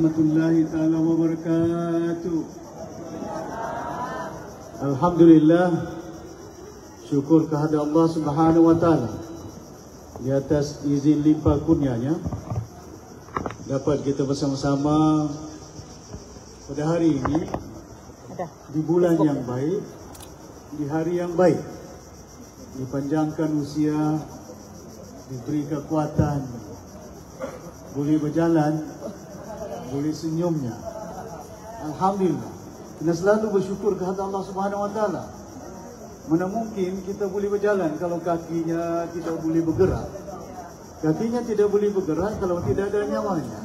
Warahmatullahi ta'ala wabarakatuh. Alhamdulillah, syukur kehadrat Allah Subhanahu wa taala di atas izin limpah kurnianya dapat kita bersama-sama pada hari ini di bulan yang baik, di hari yang baik, dipanjangkan usia, diberi kekuatan, boleh berjalan, boleh senyumnya. Alhamdulillah, kita selalu bersyukur kehadrat Allah Subhanahu wa taala. Mana mungkin kita boleh berjalan kalau kakinya tidak boleh bergerak. Kakinya tidak boleh bergerak kalau tidak ada nyawanya.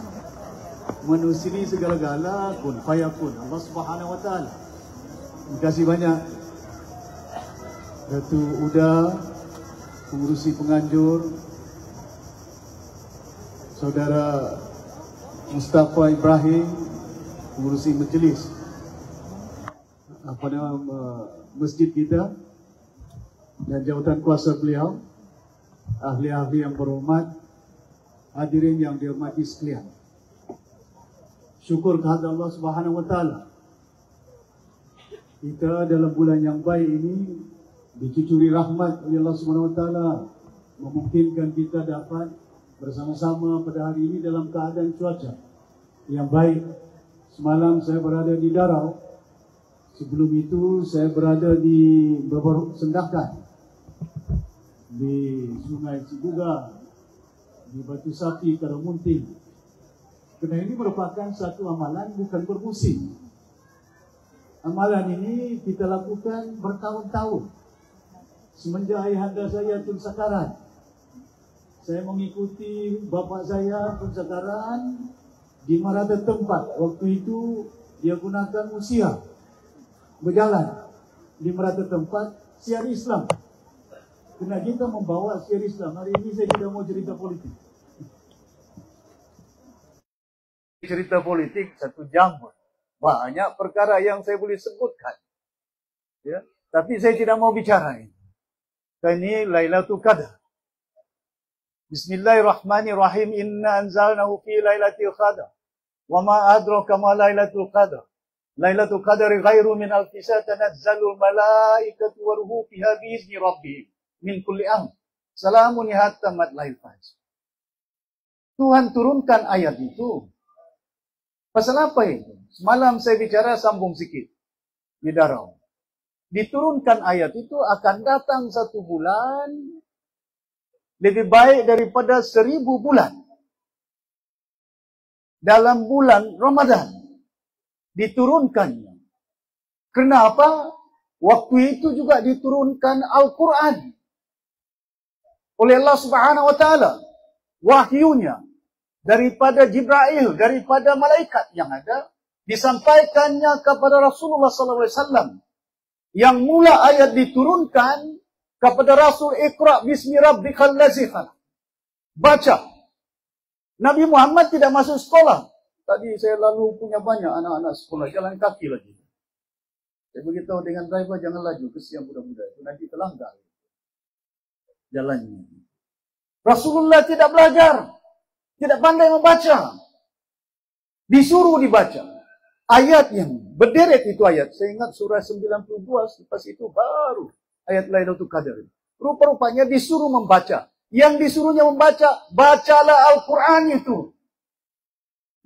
Manusia ini segala-gala kun fayakun Allah Subhanahu wa taala. Terima kasih banyak Datuk Uda, pengurusi penganjur, Saudara Mustafa Ibrahim, pengurusi majlis masjid kita, dan jawatan kuasa beliau, ahli-ahli yang berhormat, hadirin yang dihormati sekalian. Syukur kehadrat Allah Subhanahu wa taala. Kita dalam bulan yang baik ini dicucuri rahmat oleh Allah Subhanahu wa taala, memungkinkan kita dapat bersama-sama pada hari ini dalam keadaan cuaca yang baik. Semalam saya berada di Darau. Sebelum itu saya berada di Sendakan, di Sungai Cibuga, di Batu Sapi, Karamunting. Kerana ini merupakan satu amalan bukan bermusim. Amalan ini kita lakukan bertahun-tahun. Semenjak ayahanda saya Tun Sakaran. Saya mengikuti bapa saya Tun Sakaran di mana tempat. Waktu itu dia gunakan usia berjalan di merata tempat siar Islam. Kena kita membawa siar Islam. Hari ini saya tidak mau cerita politik. Cerita politik 1 jam. Banyak perkara yang saya boleh sebutkan. Ya, tapi saya tidak mau bicara ini. Ini Lailatul Qadar. Bismillahirrahmanirrahim. Inna anzalnahu fi Lailatul Qadar. Wa ma adraka ma Lailatul Qadar. Lailatul Qadari ghairu min alfi shahr tanazzalul malaikatu wa ruhu fiha bi izni rabbihim min kulli amr. Salamun hatta matla'il fajr. Tuhan turunkan ayat itu. Pasal apa itu? Semalam saya bicara sambung sikit di Darau. Diturunkan ayat itu akan datang 1 bulan lebih baik daripada 1000 bulan. Dalam bulan Ramadan diturunkannya. Kenapa? Waktu itu juga diturunkan Al-Quran oleh Allah Subhanahu wa taala. Wahyunya daripada Jibril, daripada malaikat yang ada, disampaikannya kepada Rasulullah sallallahu alaihi wasallam. Yang mula ayat diturunkan kepada Rasul, Iqra bismi rabbikal ladzi khalaq. Baca. Nabi Muhammad tidak masuk sekolah. Tadi saya lalu punya banyak anak-anak sekolah, jalan kaki lagi. Saya beritahu dengan driver, jangan laju, kesian budak-budak itu, nanti terlanggar jalannya. Rasulullah tidak belajar, tidak pandai membaca. Disuruh dibaca. Ayat yang berderet itu ayat. Saya ingat surah 92, lepas itu baru ayat Lailatul Qadar. Rupa-rupanya disuruh membaca. Yang disuruhnya membaca, bacalah Al-Quran itu.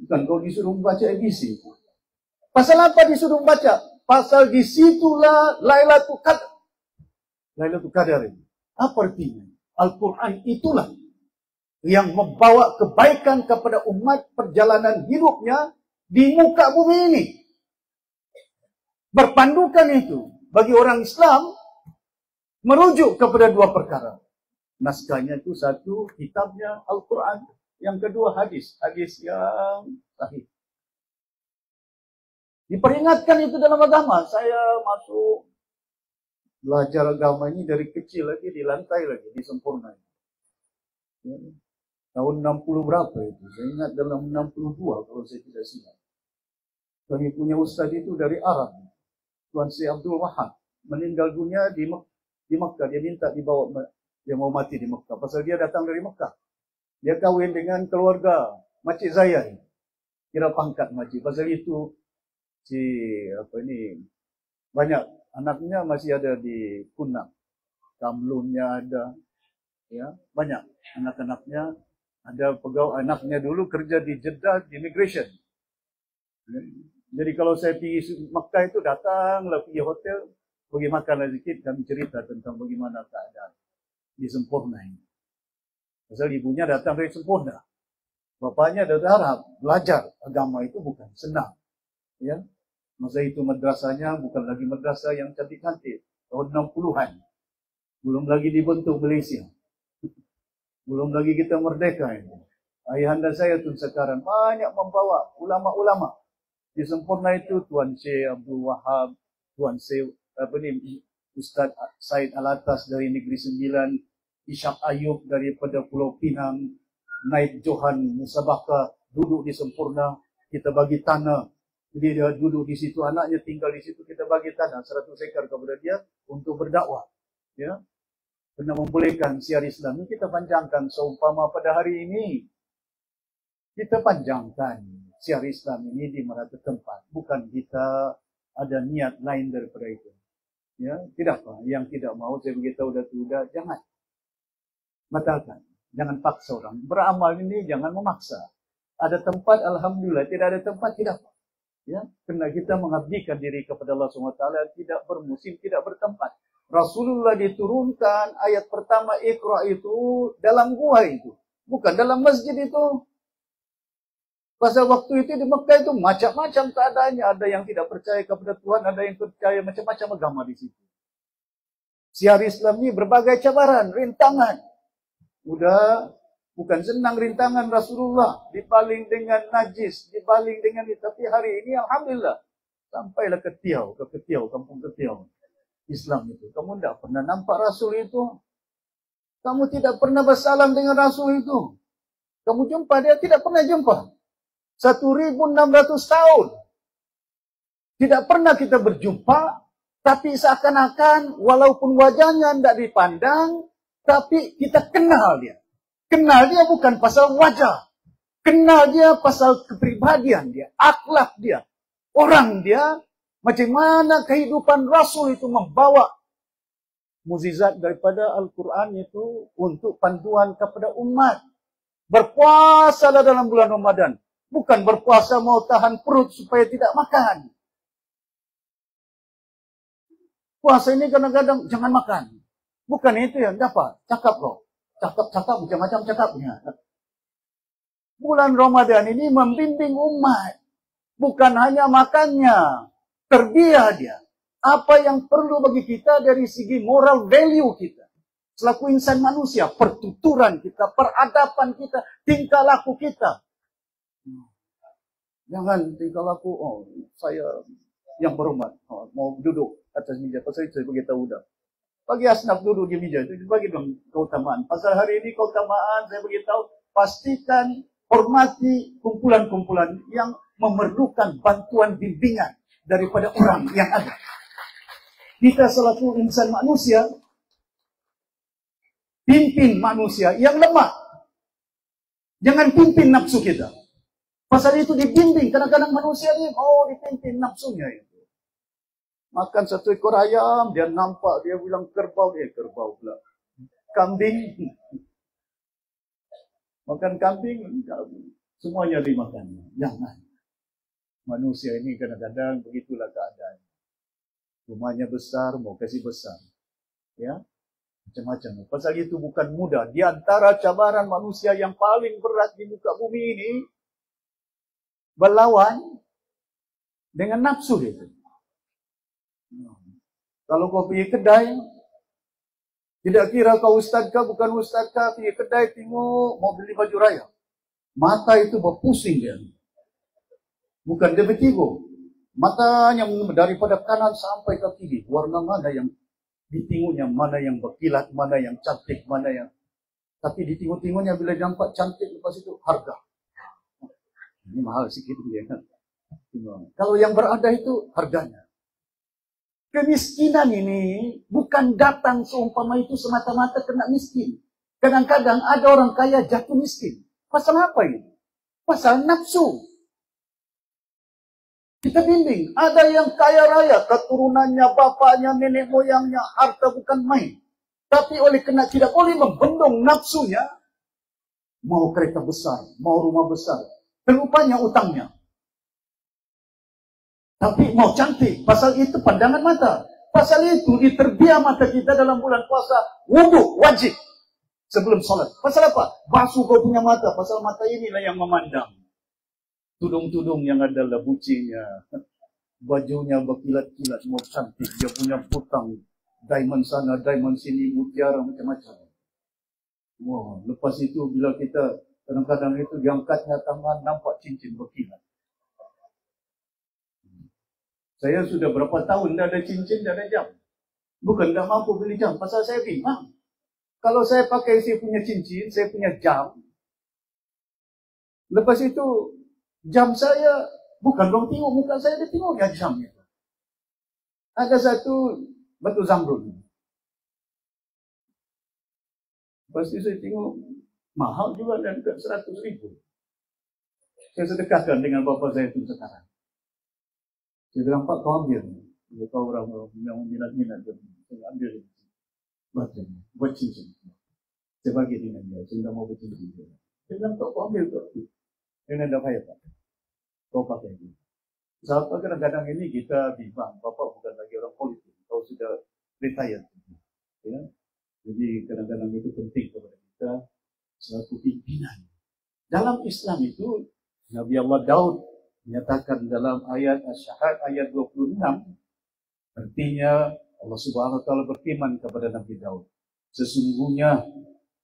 Bukan kau disuruh membaca ABC. Pasal apa disuruh membaca? Pasal disitulah Lailatul Qadar. Lailatul Qadar ini. Apa artinya? Al-Quran itulah yang membawa kebaikan kepada umat perjalanan hidupnya di muka bumi ini. Berpandukan itu bagi orang Islam merujuk kepada 2 perkara. Naskahnya itu 1, kitabnya Al-Quran. Yang kedua hadis. Hadis yang sahih. Diperingatkan itu dalam agama. Saya masuk belajar agama ini dari kecil lagi, di lantai lagi, disempurnai. Ya. Tahun 60 berapa itu? Saya ingat dalam 62 kalau saya tidak silap. Kami punya ustaz itu dari Arab. Tuan Syekh Abdul Wahab. Meninggal dunia di Mekah. Dia minta dibawa, dia mau mati di Mekah. Pasal dia datang dari Mekah. Dia kahwin dengan keluarga Makcik Zayah. kira pangkat maju. Pasal itu si banyak anaknya masih ada di Kunang, Kamlunnya ada, ya banyak anak-anaknya ada pegawai anaknya dulu kerja di Jeddah di immigration. Jadi kalau saya pergi Makkah itu datanglah pergi hotel, pergi makanlah sedikit, kami cerita tentang bagaimana keadaan di Sempurna ini. Pasal ibunya datang dari Sempurna. Bapaknya dari Arab, belajar agama itu bukan senang. Ya. Masa itu madrasahnya bukan lagi madrasah yang cantik-cantik. Tahun 60-an. Belum lagi dibentuk Malaysia. Belum lagi kita merdeka ini. Ayahanda saya Tun Sekaran banyak membawa ulama-ulama. Di Sempurna itu Tuan Syekh Abdul Wahab, Tuan Syekh Ustaz Said Alatas dari Negeri Sembilan, Ishak Ayub daripada Pulau Pinang, Naib Johan Musabaka duduk di Sempurna, kita bagi tanah. Jadi dia duduk di situ, anaknya tinggal di situ, kita bagi tanah 100 ekar kepada dia untuk berdakwah. Ya. Kena membolehkan siar Islam ini kita panjangkan. Seumpama pada hari ini kita panjangkan siar Islam ini di merata tempat. Bukan kita ada niat lain daripada itu. Ya, tidak apa. Yang tidak mau saya beritahu sudah jangan. Batalkan. Jangan paksa orang. Beramal ini jangan memaksa. Ada tempat, alhamdulillah. Tidak ada tempat, tidak apa. Ya, kena kita mengabdikan diri kepada Allah SWT, tidak bermusim, tidak bertempat. Rasulullah diturunkan ayat pertama Iqra itu dalam gua itu, bukan dalam masjid itu. Pasal waktu itu di Mekah itu macam-macam keadaannya. Ada yang tidak percaya kepada Tuhan, ada yang percaya macam-macam agama di situ. Siar Islam ini berbagai cabaran, rintangan. Udah bukan senang rintangan Rasulullah, dipaling dengan najis, dipaling dengan itu. Tapi hari ini alhamdulillah sampailah ke Ketiau, kampung Ketiau. Islam itu. Kamu tidak pernah nampak Rasul itu. Kamu tidak pernah bersalam dengan Rasul itu. Kamu jumpa dia, tidak pernah jumpa. 1600 tahun. Tidak pernah kita berjumpa, tapi seakan-akan walaupun wajahnya tidak dipandang, tapi kita kenal dia. Kenal dia bukan pasal wajah. Kenal dia pasal kepribadian dia, akhlak dia, orang dia, macam mana kehidupan Rasul itu membawa mukjizat daripada Al-Quran itu untuk panduan kepada umat. Berpuasalah dalam bulan Ramadan. Bukan berpuasa mau tahan perut supaya tidak makan. Puasa ini kadang-kadang jangan makan. Bukan itu yang dapat. Cakap loh. Cakap macam-macam cakapnya. Bulan Ramadan ini membimbing umat. Bukan hanya makannya. Terbiar dia. Apa yang perlu bagi kita dari segi moral value kita. Selaku insan manusia. Pertuturan kita. Peradaban kita. Tingkah laku kita. Jangan tingkah laku. Oh, saya yang berhormat. Oh, mau duduk atas meja. Pasal itu saya beritahu dah. Bagi asnaf duduk di meja itu. Bagi dong keutamaan. Pasal hari ini keutamaan saya beritahu. Pastikan hormati kumpulan-kumpulan yang memerlukan bantuan bimbingan daripada orang yang ada. Kita selaku insan manusia, pimpin manusia yang lemah. Jangan pimpin nafsu kita. Pasal itu dibimbing. Kadang-kadang manusia ini mau dipimpin nafsunya itu. Makan satu ekor ayam, dia nampak, dia bilang kerbau, dia kerbau pula. Kambing. Makan kambing, semuanya dimakan. Jangan. Manusia ini kadang-kadang begitulah keadaan. Rumahnya besar, mau kasih besar. Ya, macam-macam. Pasal itu bukan mudah. Di antara cabaran manusia yang paling berat di muka bumi ini, berlawan dengan nafsu itu. Kalau kau pergi kedai, tidak kira kau ustadkah, bukan ustadkah, pergi kedai, tengok, mau beli baju raya. Mata itu berpusing dia. Bukan dia bertigo. Matanya daripada kanan sampai ke kiri. Warna mana yang ditinggunya, mana yang berkilat, mana yang cantik, mana yang... Tapi ditinggu-tinggunya bila nampak cantik, lepas itu harga. Ini mahal sikit dia. Kalau yang berada itu harganya. Kemiskinan ini bukan datang seumpama itu semata-mata kena miskin. Kadang-kadang ada orang kaya jatuh miskin. Pasal apa ini? Pasal nafsu. Kita bimbing. Ada yang kaya raya, keturunannya, bapaknya, nenek moyangnya, harta bukan main. Tapi oleh kena tidak boleh membendung nafsunya, mau kereta besar, mau rumah besar, terlupanya utangnya. Tapi mau cantik, pasal itu pandangan mata. Pasal itu diterbiah mata kita dalam bulan puasa, wudhu wajib sebelum sholat. Pasal apa? Basuh kau punya mata, pasal mata inilah yang memandang. Tudung-tudung yang ada labucinya, bajunya berkilat-kilat, mau cantik, dia punya putang, diamond sana, diamond sini, mutiara, macam-macam. Wah, lepas itu bila kita, kadang-kadang itu diangkatnya tangan, nampak cincin berkilat. Saya sudah berapa tahun dah ada cincin, dah ada jam. Bukan tak mampu beli jam, pasal saya bimbang. Kalau saya pakai saya punya cincin, saya punya jam, lepas itu jam saya, bukan dong tengok muka saya, dia tengok ya jamnya. Ada satu batu zamrud. Lepas itu saya tengok, mahal juga dan dekat 100,000. Saya sedekahkan dengan bapa saya itu sekarang. Saya bilang, Pak, kau ambil. Kalau kau orang yang minat-minat, saya ambil baterainya, buat cincin. Saya bagi dengan dia, saya tidak mau bercincin. Saya bilang, kau ambil kau. Ini tidak payah, Pak. Kau pakai ini. Sebab kadang-kadang ini kita bimbang, Bapak bukan lagi orang politik, kau sudah retired. Ya? Jadi kadang-kadang itu penting kepada kita selaku pimpinan. Dalam Islam itu, Nabi Allah Daud menyatakan dalam ayat Asy-Syahad ayat 26, artinya Allah Subhanahu wa taala berfirman kepada Nabi Daud, sesungguhnya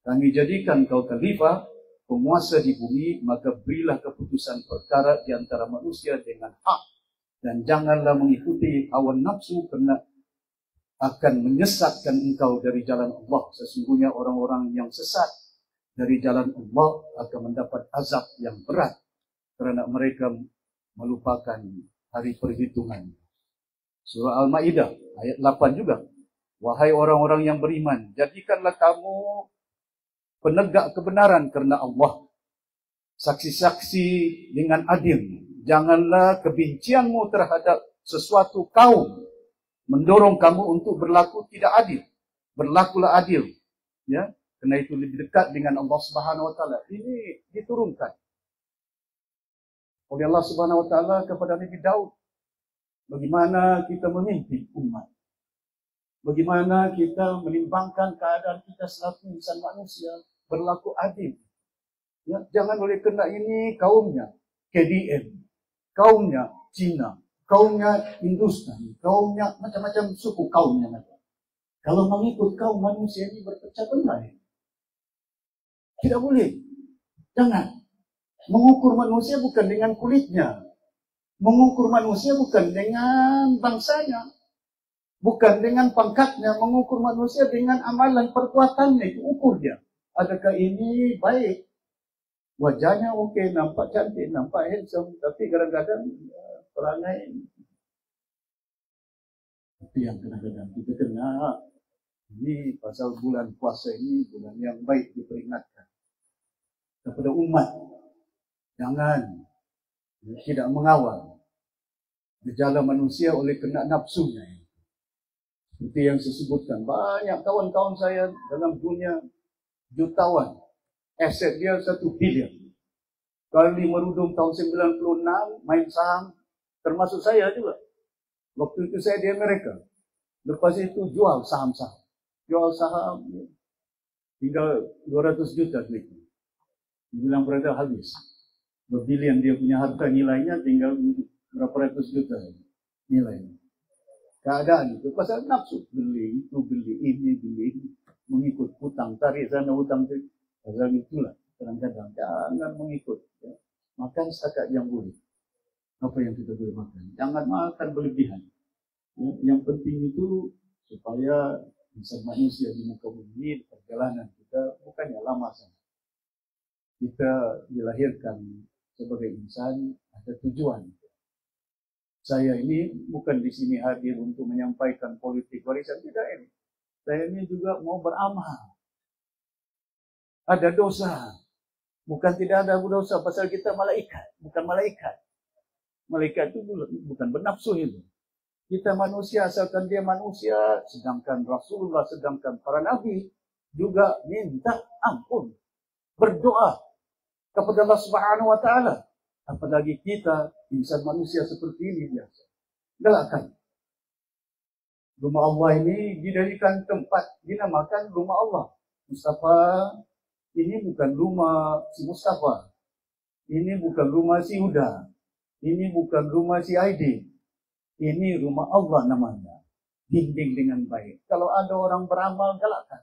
kami jadikan kau khalifah, penguasa di bumi, maka berilah keputusan perkara di antara manusia dengan hak, dan janganlah mengikuti hawa nafsu kerana akan menyesatkan engkau dari jalan Allah. Sesungguhnya orang-orang yang sesat dari jalan Allah akan mendapat azab yang berat kerana mereka melupakan hari perhitungan. Surah Al-Ma'idah ayat 8 juga. Wahai orang-orang yang beriman, jadikanlah kamu penegak kebenaran kerana Allah, saksi-saksi dengan adil. Janganlah kebencianmu terhadap sesuatu kaum mendorong kamu untuk berlaku tidak adil. Berlakulah adil. Ya, kerana itu lebih dekat dengan Allah Subhanahu wa taala. Ini diturunkan oleh Allah Subhanahu wa taala kepada Nabi Daud. Bagaimana kita memimpin umat? Bagaimana kita menimbangkan keadaan kita selaku insan manusia berlaku adil? Ya, jangan oleh kerana ini kaumnya KDM, kaumnya Cina, kaumnya Hindustan, kaumnya macam-macam suku kaumnya. Kalau mengikut kaum manusia ini berpecah belah. Tidak boleh. Jangan. Mengukur manusia bukan dengan kulitnya. Mengukur manusia bukan dengan bangsanya. Bukan dengan pangkatnya. Mengukur manusia dengan amalan perbuatannya. Itu ukur dia. Adakah ini baik? Wajahnya okey, nampak cantik, nampak handsome. Tapi kadang-kadang perangai. Tapi yang kadang-kadang kita kena. Ini pasal bulan puasa ini, bulan yang baik diperingatkan kepada umat. Jangan tidak mengawal gejala manusia oleh kena nafsunya. Seperti yang saya sebutkan, banyak kawan-kawan saya dalam dunia jutawan, aset dia 1 bilion. Kali merudum tahun 96, main saham, termasuk saya juga. Waktu itu saya di Amerika. Lepas itu jual saham-saham. Jual saham, tinggal 200 juta sedikit. Bilang berada habis. Berbilion dia punya harta, nilainya tinggal berapa ratus juta nilainya. Keadaan itu pasal nafsu, beli itu, beli ini, mengikut hutang, tarik sana hutang itu. Pasal itulah kadang-kadang jangan mengikut. Ya. Makan setakat yang boleh. Apa yang kita boleh makan. Jangan makan berlebihan. Ya. Yang penting itu supaya insan manusia di muka bumi, perjalanan kita bukannya lama sana. Kita dilahirkan sebagai insan ada tujuan. Saya ini bukan di sini hadir untuk menyampaikan politik warisan, tidak ini. Saya ini juga mau beramal. Ada dosa. Bukan tidak ada dosa pasal kita malaikat, bukan malaikat. Malaikat itu bukan bernafsu itu. Kita manusia asalkan dia manusia, sedangkan Rasulullah, sedangkan para nabi juga minta ampun, berdoa kepada Allah Subhanahu wa taala. Apalagi kita insan manusia seperti ini biasa. Galakkan. Rumah Allah ini didirikan tempat dinamakan rumah Allah. Mustafa, ini bukan rumah si Mustafa. Ini bukan rumah si Huda. Ini bukan rumah si Aidin. Ini rumah Allah namanya. Bimbing dengan baik. Kalau ada orang beramal, galakkan.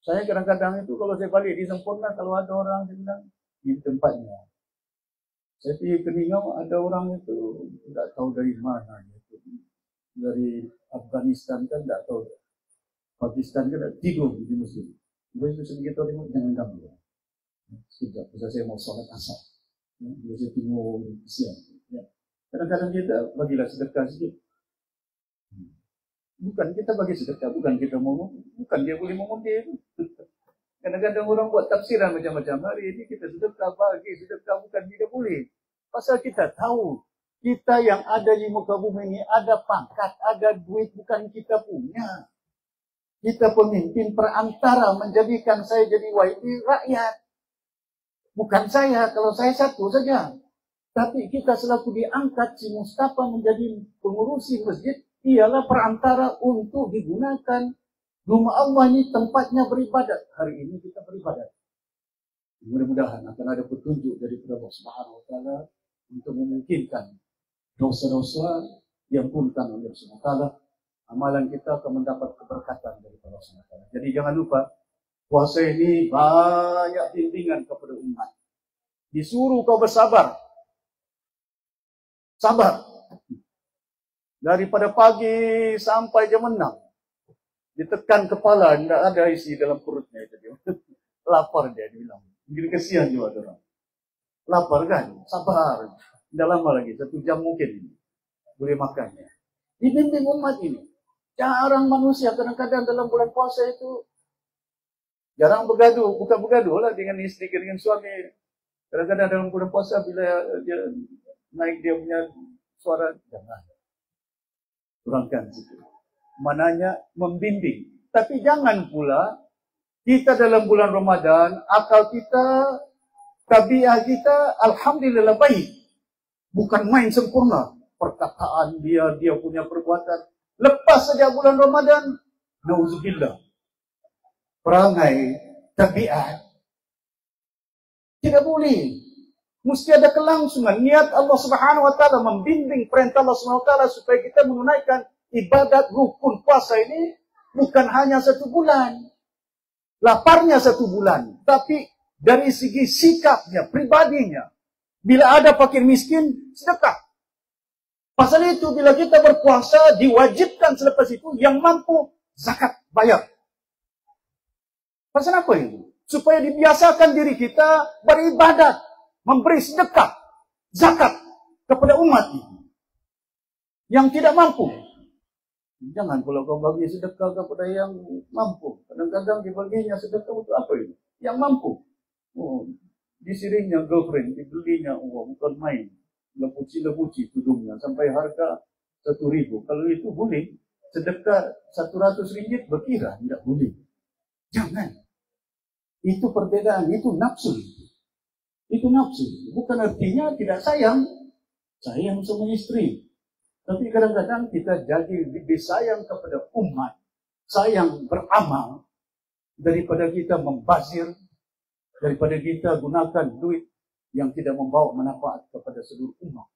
Saya kadang-kadang itu kalau saya balik di Sempurna, kalau ada orang saya bilang, di tempatnya. Saya pergi ke Ningau, ada orang itu tidak tahu dari mana. Gitu. Dari Afghanistan kan tidak tahu. Pakistan kan tidur di masjid. Begitu sedikit orang jangan ganggu. Sekejap, saya mau sholat asar. Biasa tunggu siang. Ya. Kadang-kadang kita bagilah sedekah sedikit. Bukan kita bagi sedekah, bukan kita mau, bukan dia boleh mengundi. Kadang-kadang orang buat tafsiran macam-macam. Hari ini kita sedekah, bagi sedekah, bukan tidak boleh. Pasal kita tahu, kita yang ada di muka bumi ini ada pangkat, ada duit, bukan kita punya. Kita pemimpin perantara menjadikan saya jadi YB rakyat. Bukan saya, kalau saya satu saja. Tapi kita selaku diangkat si Mustafa menjadi pengurusi masjid, ialah perantara untuk digunakan rumah Allah ini tempatnya beribadat. Hari ini kita beribadat. Mudah-mudahan akan ada petunjuk dari Allah Subhanahu wa taala untuk memungkinkan dosa-dosa yang diampunkan oleh Allah Subhanahu wa taala. Amalan kita akan mendapat keberkatan dari Allah Subhanahu wa taala. Jadi jangan lupa, puasa ini banyak bimbingan kepada umat. Disuruh kau bersabar. Sabar. Daripada pagi sampai jam 6. Ditekan kepala, tidak ada isi dalam perutnya itu dia. Lapar dia bilang. Mungkin kesian juga orang. Lapar kan? Sabar. Tidak lama lagi, 1 jam mungkin ini. Boleh makannya. Dibimbing umat ini. Jarang manusia kadang-kadang dalam bulan puasa itu jarang bergaduh, bukan bergaduh lah dengan istri, dengan suami. Kadang-kadang dalam bulan puasa bila dia naik dia punya suara, jangan. Kurangkan situ. Mananya membimbing. Tapi jangan pula kita dalam bulan Ramadan, akal kita, tabiat kita, alhamdulillah baik. Bukan main sempurna. Perkataan dia punya perbuatan. Lepas saja bulan Ramadan, nauzubillah. Perangai, tabiat. Tidak boleh. Mesti ada kelangsungan. Niat Allah Subhanahu wa taala membimbing perintah Allah Subhanahu wa taala supaya kita menunaikan ibadat rukun puasa ini bukan hanya 1 bulan. Laparnya 1 bulan. Tapi dari segi sikapnya, pribadinya. Bila ada fakir miskin, sedekah. Pasal itu bila kita berpuasa diwajibkan selepas itu yang mampu zakat bayar. Pasal apa itu? Supaya dibiasakan diri kita beribadat. Memberi sedekah, zakat kepada umat ini. Yang tidak mampu. Jangan pula kau bagi sedekah kepada yang mampu. Kadang-kadang dibaginya sedekah untuk apa itu? Yang mampu. Oh, disirinya girlfriend, dibelinya, bukan main. Lepuci-lepuci tudungnya sampai harga 1.000. Kalau itu boleh. Sedekah 100 ringgit berkira, tidak boleh. Jangan. Itu perbedaan, itu nafsu. Itu nafsu. Bukan artinya tidak sayang. Sayang sama istri. Tapi kadang-kadang kita jadi lebih sayang kepada umat. Sayang beramal. Daripada kita membazir. Daripada kita gunakan duit yang tidak membawa manfaat kepada seluruh umat.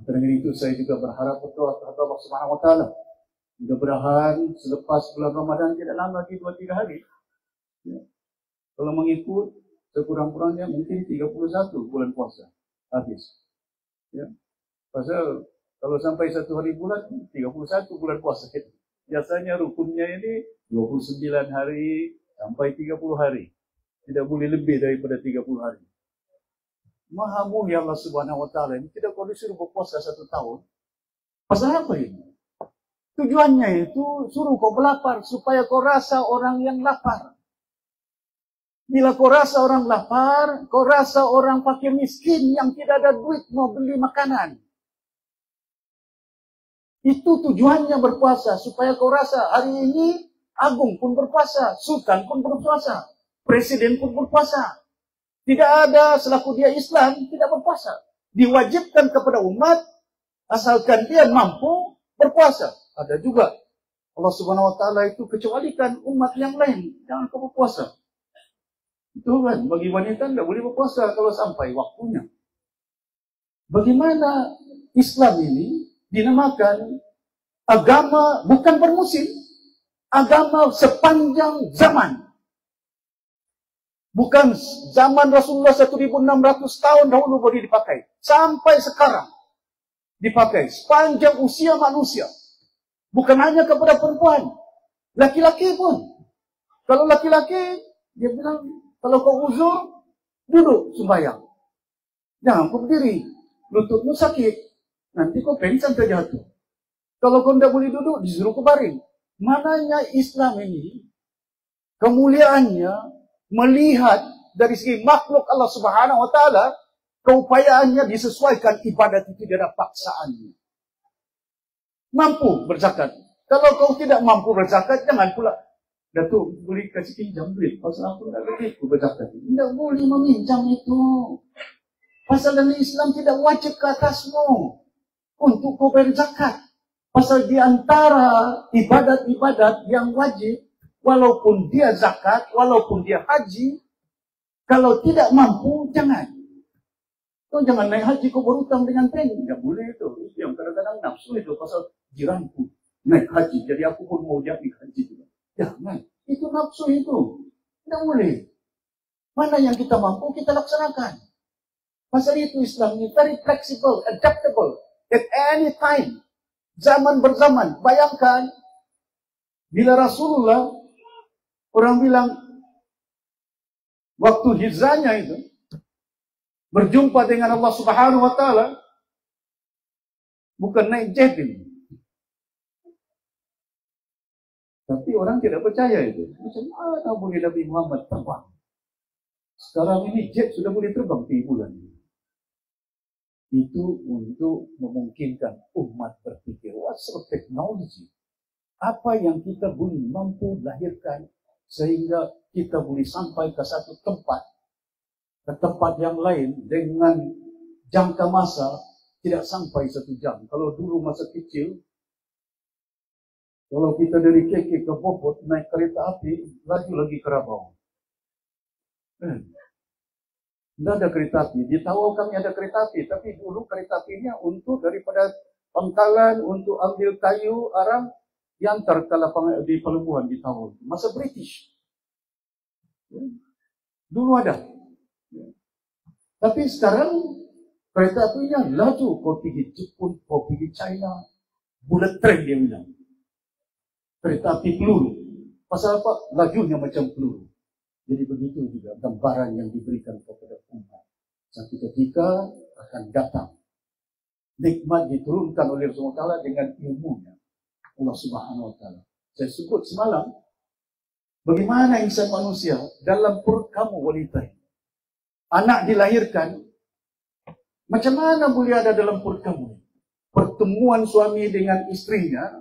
Dengan itu saya juga berharap betul kepada Allah Subhanahu wa taala. Mudah-mudahan selepas bulan Ramadan tidak lama lagi 2-3 hari. Ya. Kalau mengikut sekurang-kurangnya mungkin 31 bulan puasa habis. Ya. Pasal kalau sampai 1 hari bulan 31 bulan puasa. Biasanya rukunnya ini 29 hari sampai 30 hari. Tidak boleh lebih daripada 30 hari. Maha mulia Allah Subhanahu wa taala ini tidak perlu disuruh berpuasa 1 tahun. Pasal apa ini? Tujuannya itu suruh kau berlapar supaya kau rasa orang yang lapar. Bila kau rasa orang lapar, kau rasa orang fakir miskin yang tidak ada duit mau beli makanan. Itu tujuannya berpuasa, supaya kau rasa hari ini Agung pun berpuasa, Sultan pun berpuasa, Presiden pun berpuasa. Tidak ada selaku dia Islam tidak berpuasa. Diwajibkan kepada umat asalkan dia mampu berpuasa. Ada juga Allah Subhanahu Wa Taala itu kecualikan umat yang lain jangan kau berpuasa. Itu kan, bagi wanita tidak boleh berpuasa kalau sampai waktunya. Bagaimana Islam ini dinamakan agama bukan bermusim, agama sepanjang zaman. Bukan zaman Rasulullah 1600 tahun dahulu boleh dipakai. Sampai sekarang dipakai sepanjang usia manusia. Bukan hanya kepada perempuan, laki-laki pun. Kalau laki-laki, dia bilang, kalau kau uzur, duduk sembahyang. Jangan kau berdiri. Lututmu sakit. Nanti kau pingsan terjatuh. Kalau kau tidak boleh duduk, disuruh kau baring. Mananya Islam ini, kemuliaannya, melihat dari segi makhluk Allah Subhanahu Wa Taala, keupayaannya disesuaikan ibadat itu tidak ada paksaannya. Mampu berzakat. Kalau kau tidak mampu berzakat, jangan pula Datuk boleh kasih pinjam duit. Pasal aku tak ada duit, aku berzakat. Tidak boleh meminjam itu. Pasal dalam Islam tidak wajib ke atasmu untuk kau berzakat. Pasal di antara ibadat-ibadat yang wajib, walaupun dia zakat, walaupun dia haji, kalau tidak mampu, jangan. Kau jangan naik haji, kau berhutang dengan bank. Tidak boleh itu. Yang kadang-kadang nafsu itu pasal jiranku naik haji. Jadi aku pun mau jadi haji juga. Jangan. Itu nafsu itu. Tidak boleh. Mana yang kita mampu, kita laksanakan. Pasal itu Islam ini very flexible, adaptable. At any time. Zaman berzaman. Bayangkan. Bila Rasulullah, orang bilang, waktu hijrahnya itu, berjumpa dengan Allah Subhanahu Wa Taala, bukan naik jet ini. Tapi orang tidak percaya itu. Macam mana boleh Nabi Muhammad terbang? Sekarang ini jet sudah boleh terbang di bulan. Itu untuk memungkinkan umat berpikir, what sort of technology? Apa yang kita boleh mampu lahirkan sehingga kita boleh sampai ke satu tempat, ke tempat yang lain dengan jangka masa tidak sampai 1 jam. Kalau dulu masa kecil, kalau kita dari KK ke Bobot naik kereta api, laju lagi ke Rabau. Tidak ada kereta api. Dia tahu kami ada kereta api, tapi dulu kereta apinya untuk daripada Pangkalan, untuk ambil kayu, arang, diantar ke lapangan di pelabuhan di tahun. Masa British. Dulu ada. Tapi sekarang kereta apinya laju. Kau pergi Jepun, kau pergi China, bullet train dia bilang. Kereta api peluru. Pasal apa? Lajunya macam peluru. Jadi begitu juga gambaran yang diberikan kepada umat. Satu ketika akan datang. Nikmat diturunkan oleh Rasulullah SWT dengan ilmunya. Allah Subhanahu Wa Taala. Saya sebut semalam, bagaimana insan manusia dalam perut kamu wanita. Anak dilahirkan, macam mana boleh ada dalam perut kamu? Pertemuan suami dengan istrinya,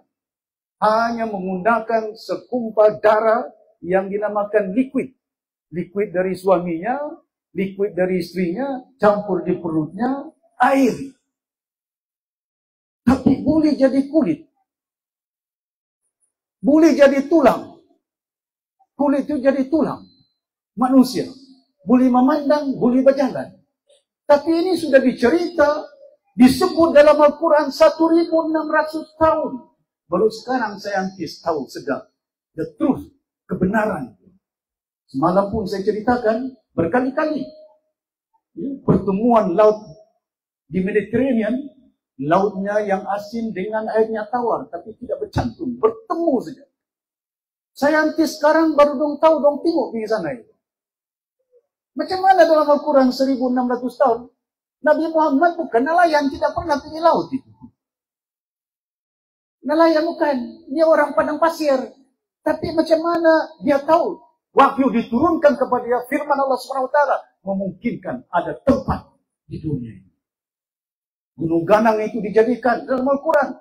hanya menggunakan sekumpal darah yang dinamakan liquid. Liquid dari suaminya, liquid dari istrinya, campur di perutnya, air. Tapi boleh jadi kulit. Boleh jadi tulang. Kulit itu jadi tulang. Manusia. Boleh memandang, boleh berjalan. Tapi ini sudah dicerita, disebut dalam Al-Quran 1600 tahun. Baru sekarang saintis tahu sedap. The truth, kebenaran. Semalam pun saya ceritakan berkali-kali. Pertemuan laut di Mediterranean, lautnya yang asin dengan airnya tawar, tapi tidak bercantum. Bertemu saja. Saintis sekarang baru dong tahu, dong tengok di sana itu. Macam mana dalam Al-Quran 1600 tahun, Nabi Muhammad bukan nelayan, tidak pernah pergi laut itu. Nelayan bukan, dia orang padang pasir. Tapi macam mana dia tahu Wahyu diturunkan kepada dia, firman Allah SWT memungkinkan ada tempat di dunia ini. Gunung Ganang itu dijadikan dalam Al-Quran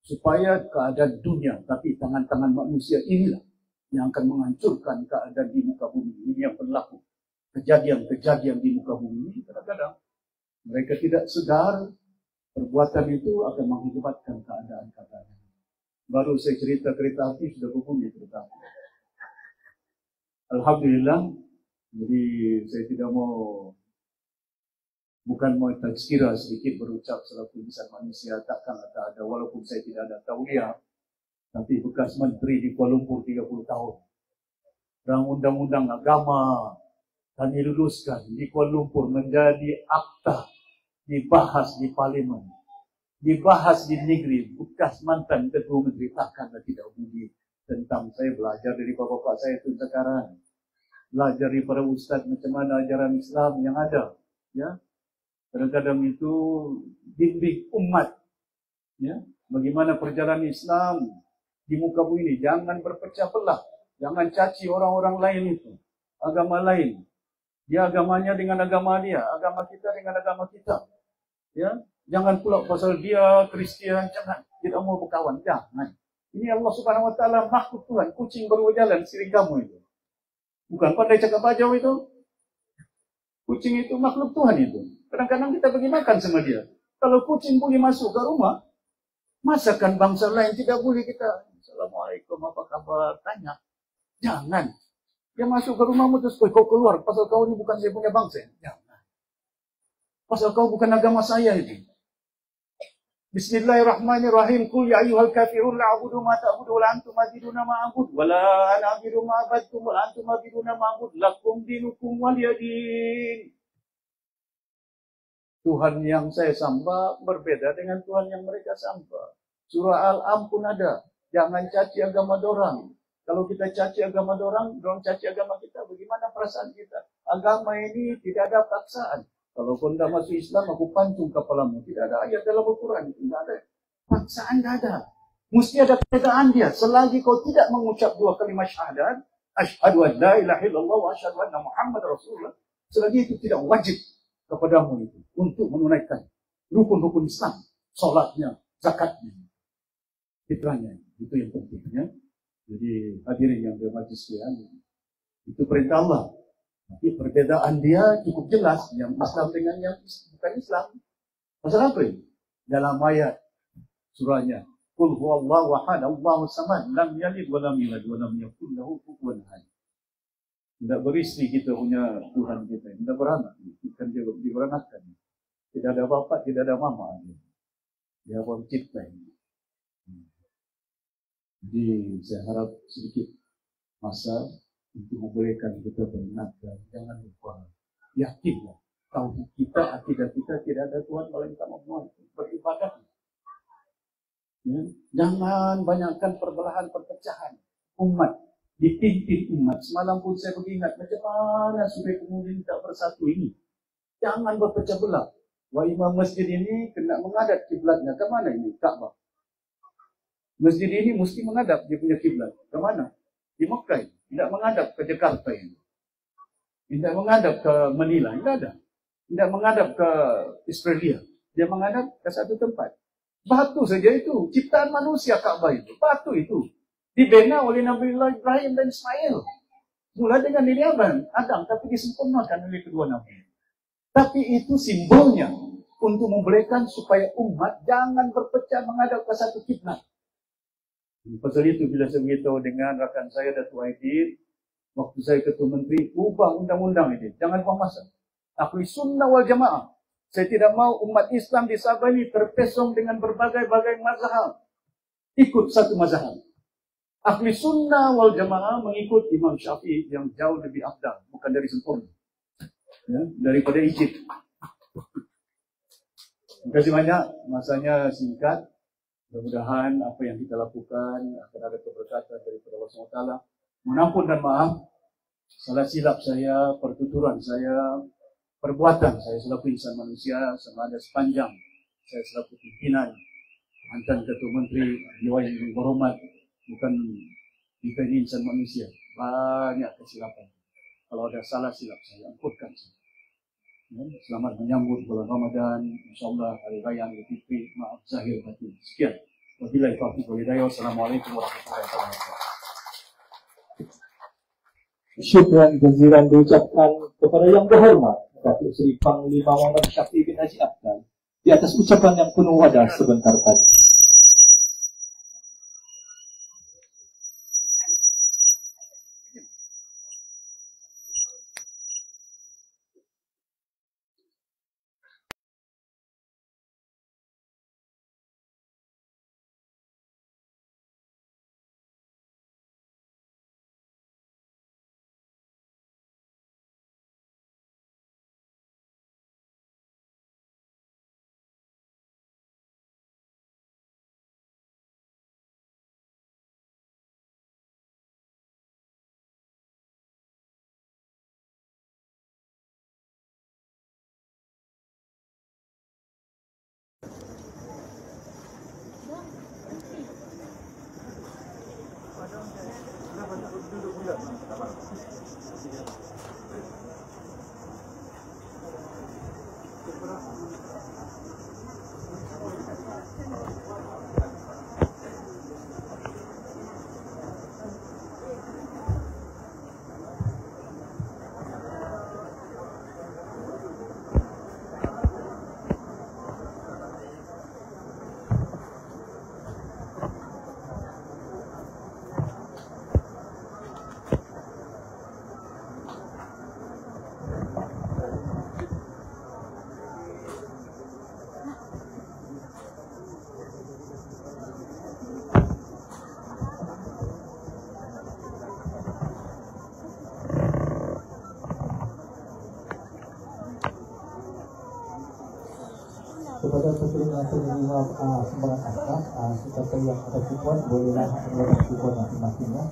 supaya keadaan dunia, tapi tangan-tangan manusia inilah yang akan menghancurkan keadaan di muka bumi. Ini yang berlaku. Kejadian-kejadian di muka bumi ini kadang-kadang mereka tidak sedar perbuatan itu akan mengakibatkan keadaan-keadaan. Baru saya cerita kereta api sudah berbunyi kereta api. Alhamdulillah. Jadi saya tidak mau, bukan mau tazkirah sedikit berucap selaku insan manusia, takkan ada, walaupun saya tidak ada tauliah, tapi bekas menteri di Kuala Lumpur 30 tahun. Dan undang-undang agama kami luluskan di Kuala Lumpur menjadi akta, dibahas di parlimen, dibahas di negeri. Bekas mantan ketua menteri takkan tidak budi tentang saya belajar dari bapak-bapak saya itu sekarang. Belajar dari para ustaz macam mana ajaran Islam yang ada. Ya, kadang-kadang itu bimbing umat. Ya, bagaimana perjalanan Islam di muka bumi ini. Jangan berpecah belah. Jangan caci orang-orang lain itu. Agama lain. Dia agamanya dengan agama dia. Agama kita dengan agama kita. Ya, jangan pula pasal dia Kristian. Jangan. Kita mau berkawan. Jangan. Ini Allah Subhanahu Wa Taala makhluk Tuhan. Kucing baru jalan sering kamu itu. Bukan pandai cakap bajau itu. Kucing itu makhluk Tuhan itu. Kadang-kadang kita bagi makan sama dia. Kalau kucing boleh masuk ke rumah, masakan bangsa lain tidak boleh kita. Assalamualaikum, apa kabar? Tanya. Jangan. Dia masuk ke rumahmu terus kau keluar. Pasal kau ini bukan saya punya bangsa. Jangan. Pasal kau bukan agama saya itu. Bismillahirrahmanirrahim. Qul ya ayyuhal kafirun la'budu ma ta'budu wa la antum abiduna ma a'budu wa la ana abidu ma abadtum wa la antum abiduna ma a'budu lakum dinukum waliyadin. Tuhan yang saya sembah berbeda dengan Tuhan yang mereka sembah. Surah Al-Am pun ada. Jangan caci agama dorang. Kalau kita caci agama dorang caci agama kita. Bagaimana perasaan kita? Agama ini tidak ada paksaan. Kalau kau tidak masuk Islam, aku pancung kepalamu. Tidak ada ayat dalam Al-Quran. Tidak ada. Paksaan tidak ada. Mesti ada keadaan dia. Selagi kau tidak mengucap dua kalimat syahadat, asyhadu an la ilaha illallah wa asyhadu anna Muhammad Rasulullah. Selagi itu tidak wajib kepadamu itu untuk menunaikan rukun-rukun Islam, solatnya, zakatnya, fitrahnya. Itu yang pentingnya. Jadi hadirin yang bermajlis sekalian, itu perintah Allah. Tapi perbedaan dia cukup jelas, yang Islam dengan yang bukan Islam. Pasal apa ini? Dalam ayat surahnya, Qul huwallahu ahad, Allahu samad, lam yalid wa lam yulad wa lam yakul lahu kufuwan ahad. Tidak beristri kita punya Tuhan kita. Tidak beranak. Bukan dia diberanakkan. Tidak ada bapa, tidak ada mama. Dia pun cipta ini. Jadi saya harap sedikit masa untuk membolehkan kita beringatkan. Jangan lupa. Yakinlah. Tauhid kita, akidah kita tidak ada Tuhan melainkan Allah. Beribadah. Ya. Jangan banyakkan perbelahan, perpecahan umat. Dipimpin umat. Semalam pun saya beringat macam mana supaya kemudian tak bersatu ini. Jangan berpecah belah. Wah, imam masjid ini kena menghadap kiblatnya. Ke mana ini? Kaabah. Masjid ini mesti menghadap dia punya kiblat. Ke mana? Di Mekah. Tidak menghadap ke Jakarta ini. Tidak menghadap ke Manila. Tidak ada. Tidak menghadap ke Australia. Dia menghadap ke satu tempat. Batu saja itu. Ciptaan manusia Kaabah itu. Batu itu. Dibina oleh Nabi Ibrahim dan Ismail. Mula dengan Nabi Adam. Tapi disempurnakan oleh kedua Nabi. Tapi itu simbolnya. Untuk membolehkan supaya umat jangan berpecah menghadap ke satu kiblat. Pasal itu bila saya beritahu dengan rakan saya Datuk Aidil, waktu saya ketua menteri, ubah undang-undang ini. Jangan buang masa. Ahli sunnah wal jamaah. Saya tidak mau umat Islam di Sabah ini terpesong dengan berbagai-bagai mazhab. Ikut satu mazhab. Ahli sunnah wal jamaah mengikut Imam Syafi'i yang jauh lebih afdal. Bukan dari sempurna. Ya, daripada Egypt. Terima kasih banyak. Masanya singkat. Mudah-mudahan apa yang kita lakukan akan ada keberkatan daripada Allah SWT. Mohon ampun dan maaf. Salah silap saya, pertuturan saya, perbuatan saya selaku insan manusia sama ada sepanjang saya selaku pimpinan mantan ketua menteri, dewan yang berhormat, bukan kita ini insan manusia. banyak kesilapan. Kalau ada salah silap saya ampunkan. Selamat menyambut bulan Ramadan, insyaallah hari raya Idul Fitri, maaf zahir batin. Sekian. Wabillahi taufiq wal hidayah. Wassalamualaikum warahmatullahi wabarakatuh. Syukran jazilan diucapkan kepada yang berhormat Datuk Seri Panglima Muhammad Syafiee bin Haji Afdal di atas ucapan yang penuh wadah sebentar tadi. Kepada peserta yang menerima sumbangan atas, siapa yang ada kupon bolehlah mengeluarkan kupon masing-masing ya.